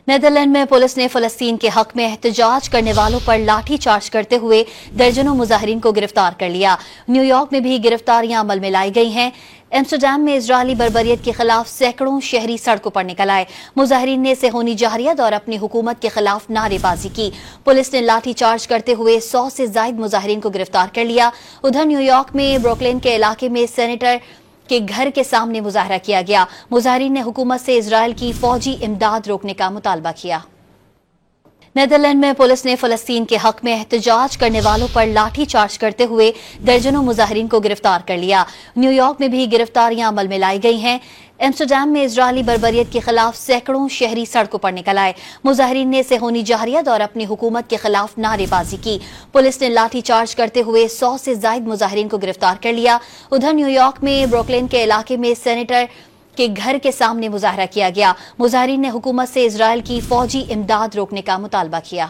Netherland میں police نے فلسطین کے حق میں احتجاج کرنے والوں پر لاٹھی چارج کرتے ہوئے درجنوں مظاہرین کو گرفتار کر لیا۔ نیو یارک میں بھی گرفتاریاں عمل میں لائی گئی ہیں۔ ایمسٹرڈیم میں اسرائیلی بربریت کے خلاف سینکڑوں شہری سڑکوں پر نکل آئے۔ مظاہرین نے صہیونی جارحیت اور اپنی حکومت کے خلاف نعرے بازی کی۔ پولیس نے لاٹھی چارج کرتے ہوئے 100 سے زائد مظاہرین کو گرفتار کر لیا۔ ادھر نیو یارک میں بروکلین کے علاقے میں سینیٹر کے گھر کے سامنے مظاہرہ کیا گیا۔ مظاہرین نے حکومت سے اسرائیل کی فوجی امداد روکنے کا مطالبہ کیا۔ نیدرلینڈ میں پولیس نے فلسطین کے حق میں احتجاج کرنے والوں پر لاٹھی چارج کرتے ہوئے درجنوں مظاہرین کو گرفتار کر لیا۔ نیو یارک میں بھی گرفتاریاں عمل میں لائی گئی ہیں۔ ایمسٹرڈیم میں اسرائیلی بربریت کے خلاف سینکڑوں شہری سڑکوں پر نکل آئے۔ مظاہرین نے صہیونی جارحیت اور اپنی حکومت کے خلاف نعرے بازی کی۔ پولیس نے لاٹھی چارج کرتے ہوئے 100 سے زائد مظاہرین کو گرفتار کر لیا۔ ادھر نیو یارک میں بروکلین کے علاقے میں سینیٹر کے گھر کے سامنے مظاہرہ کیا گیا۔ مظاہرین نے حکومت سے اسرائیل کی فوجی امداد روکنے کا مطالبہ کیا۔